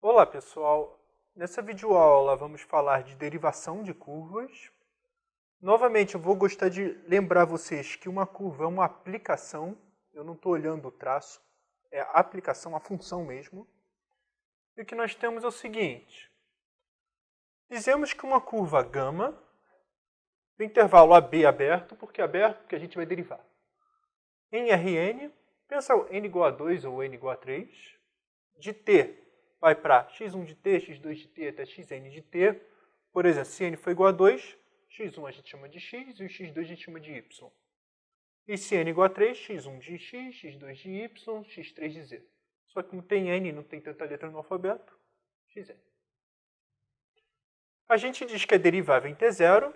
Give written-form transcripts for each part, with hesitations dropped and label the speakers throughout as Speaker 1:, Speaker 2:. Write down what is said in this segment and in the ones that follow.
Speaker 1: Olá pessoal, nessa videoaula vamos falar de derivação de curvas. Novamente eu vou gostar de lembrar vocês que uma curva é uma aplicação, eu não estou olhando o traço, é a aplicação, a função mesmo. E o que nós temos é o seguinte, dizemos que uma curva gama, do intervalo AB aberto, porque aberto, porque a gente vai derivar. Em Rn, pensa n igual a 2 ou n igual a 3, de t vai para x1 de t, x2 de t até xn de t. Por exemplo, se n for igual a 2, x1 a gente chama de x e o x2 a gente chama de y. E se n igual a 3, x1 de x, x2 de y, x3 de z. Só que não tem n, não tem tanta letra no alfabeto, xn. A gente diz que é derivável em t0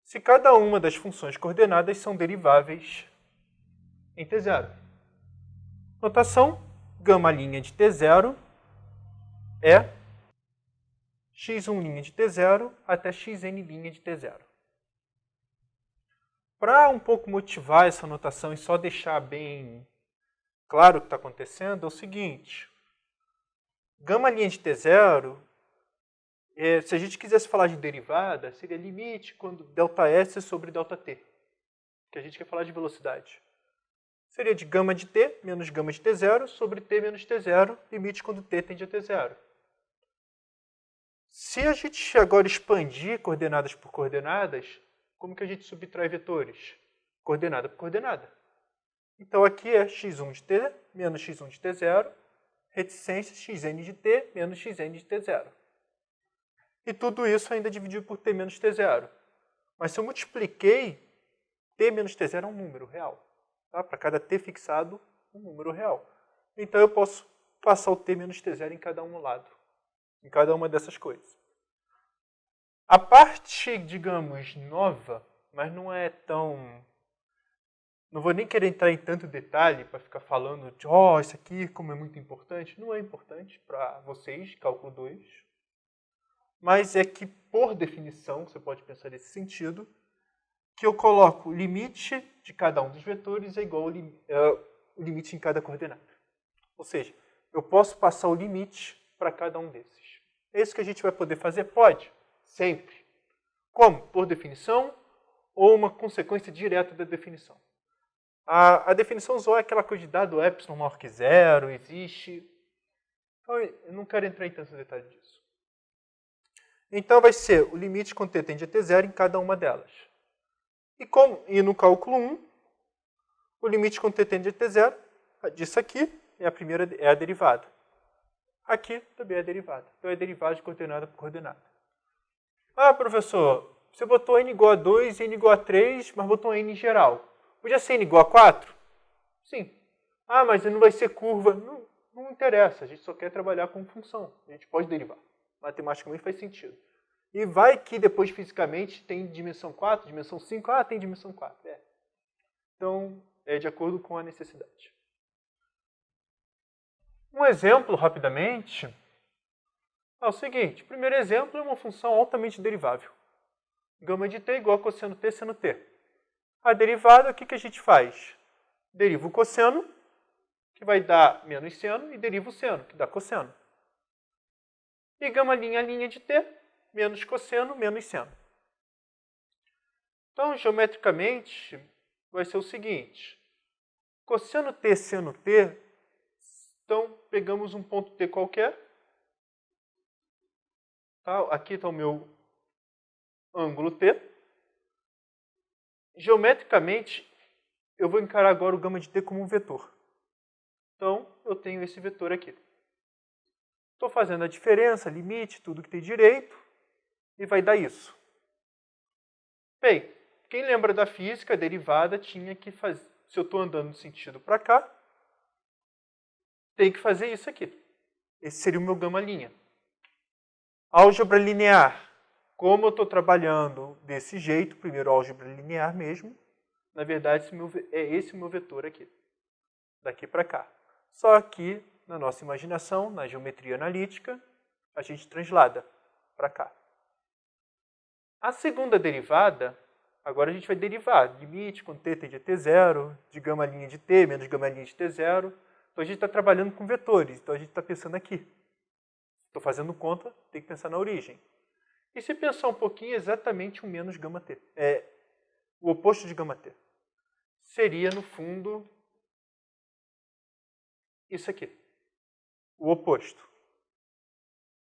Speaker 1: se cada uma das funções coordenadas são deriváveis em t0. Notação, gama' de t0 é x1' de t0 até xn' de t0. Para um pouco motivar essa notação e só deixar bem claro o que está acontecendo, é o seguinte. Gama' de t0, se a gente quisesse falar de derivada, seria limite quando ΔS sobre ΔT, que a gente quer falar de velocidade. Seria de gama de t menos gama de t0 sobre t menos t0, limite quando t tende a t0. Se a gente agora expandir coordenadas por coordenadas, como que a gente subtrai vetores? Coordenada por coordenada. Então aqui é x1 de t menos x1 de t0, reticência xn de t menos xn de t0. E tudo isso ainda dividido por t menos t0. Mas se eu multipliquei, t menos t0 é um número real. Tá? Para cada t fixado, um número real. Então eu posso passar o t menos t0 em cada um lado. Em cada uma dessas coisas. A parte, digamos, nova, mas não é tão... Não vou nem querer entrar em tanto detalhe para ficar falando de isso aqui como é muito importante. Não é importante para vocês, cálculo 2. Mas é que, por definição, você pode pensar nesse sentido, que eu coloco o limite de cada um dos vetores é igual ao o limite em cada coordenada. Ou seja, eu posso passar o limite para cada um desses. É isso que a gente vai poder fazer? Pode. Sempre. Como? Por definição ou uma consequência direta da definição. A definição usou aquela coisa de dado epsilon maior que zero, existe. Então, eu não quero entrar em tanto detalhe disso. Então, vai ser o limite quando t tende a t0 em cada uma delas. E no cálculo 1, o limite quando t tende a t0, disso aqui, é a derivada. Aqui também é a derivada. Então, é a derivada de coordenada por coordenada. Ah, professor, você botou n igual a 2 e n igual a 3, mas botou n em geral. Podia ser n igual a 4? Sim. Ah, mas não vai ser curva. Não interessa, a gente só quer trabalhar com função. A gente pode derivar. Matematicamente faz sentido. E vai que depois fisicamente tem dimensão 4, dimensão 5. Ah, tem dimensão 4. Então, é de acordo com a necessidade. Um exemplo, rapidamente, é o seguinte. O primeiro exemplo é uma função altamente derivável. Gama de t igual a cosseno t seno t. A derivada, o que a gente faz? Deriva o cosseno, que vai dar menos seno, e deriva o seno, que dá cosseno. E gama' de t, menos cosseno, menos seno. Então, geometricamente, vai ser o seguinte. Cosseno t seno t, então, pegamos um ponto t qualquer. Tá? Aqui está o meu ângulo t. Geometricamente, eu vou encarar agora o gama de t como um vetor. Então, eu tenho esse vetor aqui. Estou fazendo a diferença, limite, tudo que tem direito, e vai dar isso. Bem, quem lembra da física, a derivada tinha que fazer... Se eu estou andando no sentido para cá, tem que fazer isso aqui. Esse seria o meu gama'. Álgebra linear. Como eu estou trabalhando desse jeito, primeiro álgebra linear mesmo, na verdade é esse o meu vetor aqui. Daqui para cá. Só que, na nossa imaginação, na geometria analítica, a gente translada para cá. A segunda derivada, agora a gente vai derivar limite quando t tende a t0, de gama' de t menos gama' de t0. Então a gente está trabalhando com vetores, então a gente está pensando aqui. Estou fazendo conta, tem que pensar na origem. E se pensar um pouquinho, exatamente o menos γt. O oposto de γt. Seria, no fundo, isso aqui. O oposto.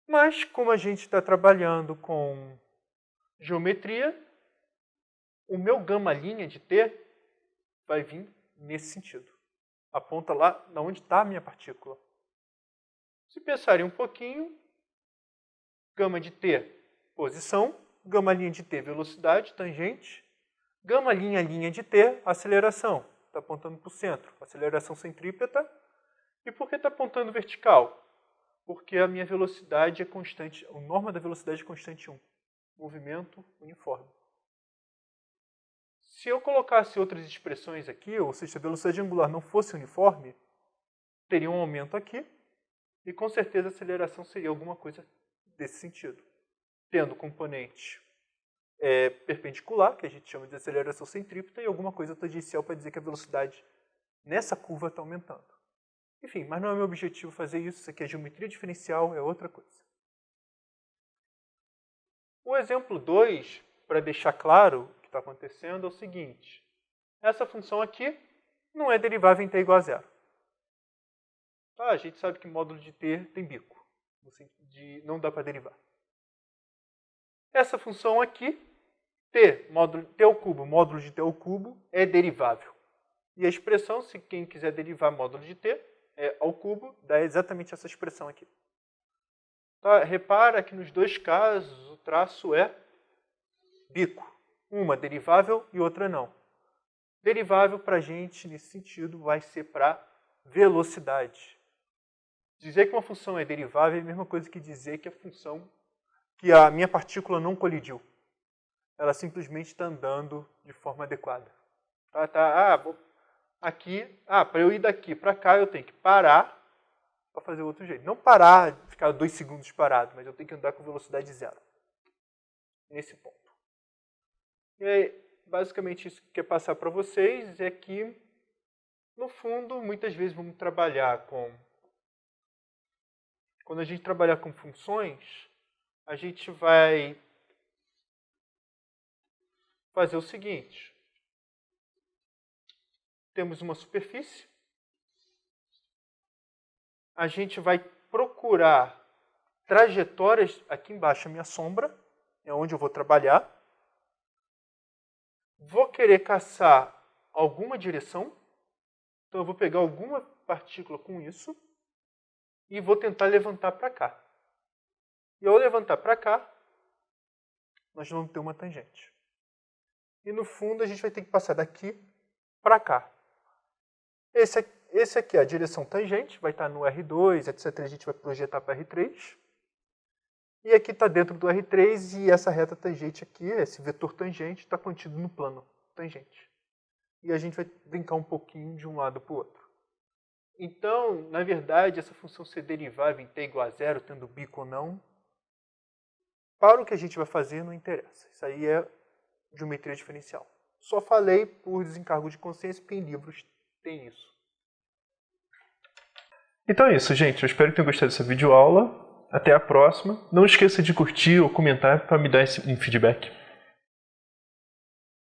Speaker 1: Mas, como a gente está trabalhando com geometria, o meu γ' de t vai vir nesse sentido. Aponta lá onde está a minha partícula. Se pensarem um pouquinho, γ de t, posição, γ' de t, velocidade, tangente, γ' de t, aceleração, está apontando para o centro, aceleração centrípeta. E por que está apontando vertical? Porque a minha velocidade é constante, a norma da velocidade é constante 1, movimento uniforme. Se eu colocasse outras expressões aqui, ou seja, se a velocidade angular não fosse uniforme, teria um aumento aqui, e com certeza a aceleração seria alguma coisa desse sentido. Tendo componente perpendicular, que a gente chama de aceleração centrípeta, e alguma coisa tangencial para dizer que a velocidade nessa curva está aumentando. Enfim, mas não é meu objetivo fazer isso. Isso aqui é geometria diferencial, é outra coisa. O exemplo 2, para deixar claro o que está acontecendo, é o seguinte. Essa função aqui não é derivável em t igual a zero. A gente sabe que módulo de t tem bico. No sentido de não dá para derivar. Essa função aqui, t ao cubo, módulo de t ao cubo, é derivável. E a expressão, se quem quiser derivar módulo de t, ao cubo, dá exatamente essa expressão aqui. Tá? Repara que nos dois casos o traço é bico. Uma derivável e outra não. Derivável para a gente, nesse sentido, vai ser para velocidade. Dizer que uma função é derivável é a mesma coisa que dizer que a minha partícula não colidiu. Ela simplesmente está andando de forma adequada. Para eu ir daqui para cá, eu tenho que parar para fazer outro jeito. Não parar, ficar 2 segundos parado, mas eu tenho que andar com velocidade zero. Nesse ponto. E aí, basicamente, isso que eu quero passar para vocês é que, no fundo, muitas vezes vamos trabalhar com... Quando a gente trabalhar com funções, a gente vai fazer o seguinte. Temos uma superfície. A gente vai procurar trajetórias. Aqui embaixo a minha sombra, é onde eu vou trabalhar. Vou querer caçar alguma direção. Então eu vou pegar alguma partícula com isso e vou tentar levantar para cá. E ao levantar para cá, nós vamos ter uma tangente. E no fundo a gente vai ter que passar daqui para cá. Esse aqui é a direção tangente, vai estar no R2, etc. A gente vai projetar para R3. E aqui está dentro do R3 e essa reta tangente aqui, esse vetor tangente, está contido no plano tangente. E a gente vai brincar um pouquinho de um lado para o outro. Então, na verdade, essa função ser derivável em t igual a zero, tendo bico ou não, para o que a gente vai fazer não interessa. Isso aí é geometria diferencial. Só falei por desencargo de consciência, porque em livros tem isso.
Speaker 2: Então é isso, gente. Eu espero que tenham gostado dessa videoaula. Até a próxima. Não esqueça de curtir ou comentar para me dar um feedback.